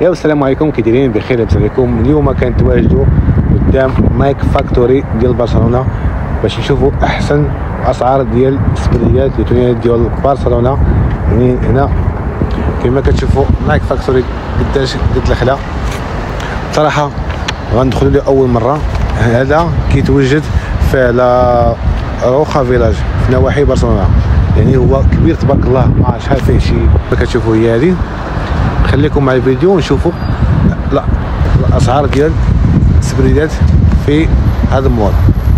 يا السلام عليكم، كي دايرين؟ بخير لاباس عليكم. اليوم كنتواجدوا قدام نايك فاكتوري ديال برشلونه باش نشوفوا احسن اسعار ديال السبريات الالكترونيه ديال برشلونه. يعني هنا كما كتشوفوا نايك فاكتوري قداش قد الخلا. بصراحه غندخلوا له اول مره. هذا كيتوجد في روخا فيلاج في نواحي برشلونه، يعني هو كبير تبارك الله، ما شحال فيه شي كتشوفوا. هي هذه. خليكم مع الفيديو ونشوفوا الاسعار ديال السبريدات في هذا المول.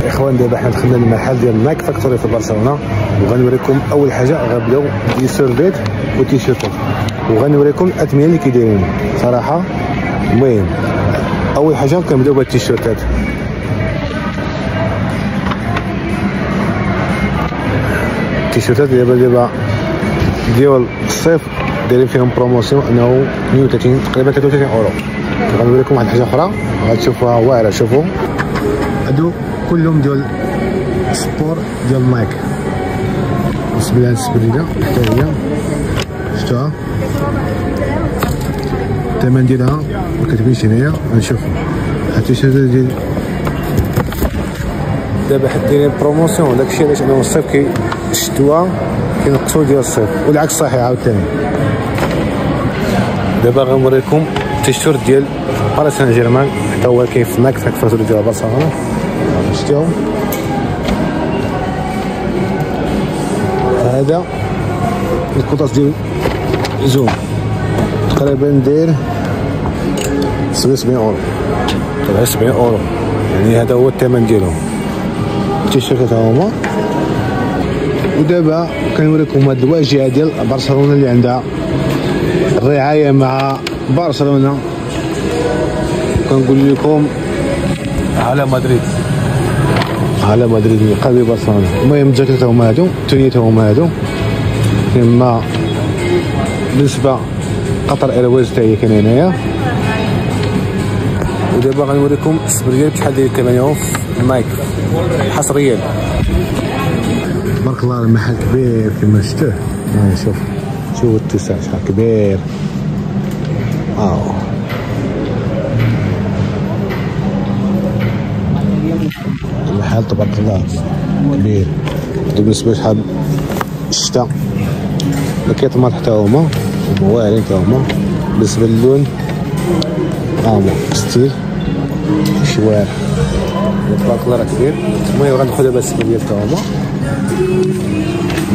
اخوان دابا حنا دخلنا للمحل ديال نايك فاكتوري في برشلونه، وغنوريكم اول حاجه غنبداو دي سيرفيت وتيشيرتات، وغنوريكم الاثمنه اللي كيدايرين صراحه. المهم اول حاجه كنبداو بالتيشيرتات. التيشيرتات دابا ديال الصيف دايرين فيهم بروموسيون انه 32 تقريبا 33 اورو. غنوريكم واحد الحاجه اخرى غتشوفوها واعره. شوفوا هادو كلهم ديال سبور ديال نايك. بالنسبه لهاد السبريده حتى هي شفتوها، الثمن ديالها ما كتبينش هنايا. غنشوفوا هاد التيشيرتات ديال دابا حد دايرين بروموسيون، داكشي علاش انه الصيف الشتوى كينقصوا ديال الصيف، والعكس صحيح عاوتاني. دابا غنوريكم التيشيرت ديال باريس سان جيرمان، حتى هو كاين في نايك فاكتوري ديال برشلونه. شفتوه هذا القطاس ديال زوم تقريبا داير 77 اورو، طلع 70 اورو، يعني هذا هو الثمن ديالهم. التيشيرتات هما. ودابا كنوريكم هاد الواجهه ديال برشلونه اللي عندها الرعايه مع برشلونه. كنقول لكم على مدريد من قلب برشلونه. المهم الجاكيتات هما هادو، التونيات هما هادو. كما بالنسبه قطر ايرويز حتى هي كاينه هنايا. ودابا غنوريكم السبريات شحال داير كمان في نايك حصريا. تبارك الله المحل كبير كما شفتوه. شوف الاتساع شحال كبير. المحل تبارك الله كبير. بالنسبه لشحال الشتا ما كيطمر حتى هما واعرين حتى هما. بالنسبه للون ستيل شوار تبارك الله راه كبير. المهم غندخل دابا السبريات حتى هما.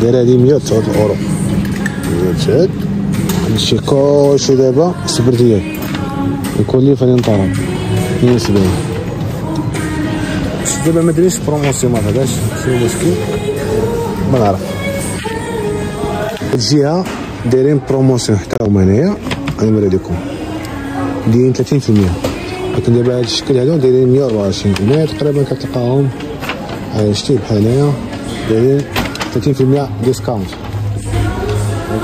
دايره هادي 109 اورو. 109 هادشي كلشي دابا سبريات. يكون لي فاني نطرم 72. دابا ما دايرينش بروموسيون، ما هذاش شي مشكل ما نعرف. الجهه دايرين بروموسيون حتى هما هنايا. غنوري لكم دايرين 30%، لكن دابا هاد الشكل هادو دايرين 124. هنايا تقريبا كتلقاهم شتي بحال هنايا دايرين 30% ديسكاونت،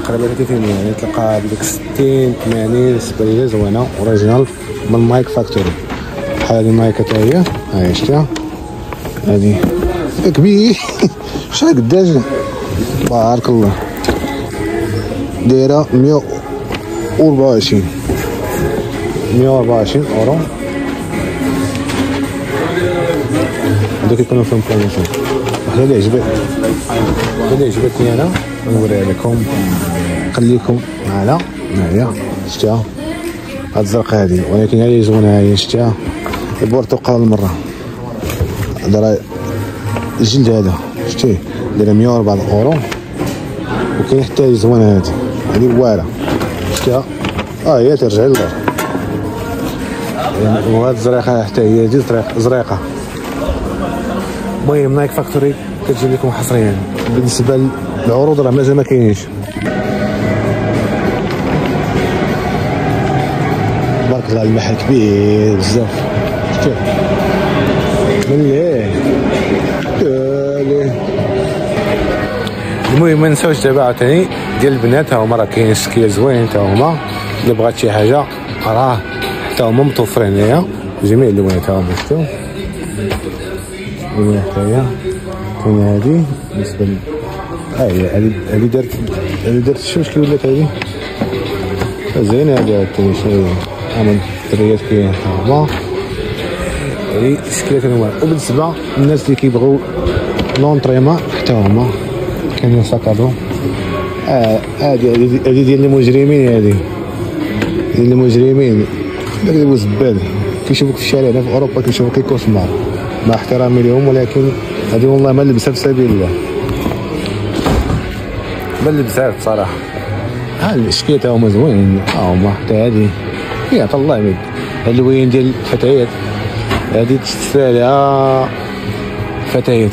تقريبا 30%. يعني تلقى بديك 60 80 سبريه زوينه اوريجينال من نايك فاكتوري. بحال هادي نايك حتى هي ها شتيها هادي كبير. شحال قداش تبارك الله دايره 124 اورو. هادو كيكونوا فيهم بروموسيون. وحده اللي عجبتني انا نوريها لكم، نخليكم معنا. هنايا شتيها هاد الزرقاء هادي، ولكن هي زوينه. هي شتيها البرتقال المره. هذا راه الجلد هذا شتيه دايره 104 اورو. وكاين حتى زوينه هادي واعره شتيها. هي ترجع للور. وهاد الزريقه حتى هي دي زريقه. المهم نايك فاكتوري كتجي لكم حصريا. بالنسبه للعروض راه مازال ما كاينينش. تبارك الله المحل كبير بزاف. شتيه مليح. المهم ما نساوش دابا عاوتاني ديال البنات. ها هما راه كاين سكيل زوين حتى هما. الا بغات شي حاجه راه حتى هما متوفرين هنايا جميع اللوانات. ها هما شفتو اللوانات حتى هي كاينه. هادي بالنسبه هي هادي دارت شي مشكل ولات هادي زين هذا التنس عمل الدريات فيه هما هذه شكلات انواع. وبالنسبه للناس اللي كيبغيو لونطريمون حتى هما كاينين ساكادو. هذه ديال المجرمين، هذه ديال المجرمين. داك اللي هو زبال كيشوفوك في الشارع هنا في اوروبا كيشوفوك كيكوسمار، مع احترامي لهم، ولكن هذه والله ما لبسها في سبيل الله، ما لبسها صراحه. الاشكال تا هما زوينين، هما حتى هذه يعطى الله يمد. هاد الوين ديال الفتيات هذه تشتري عليها فتيات.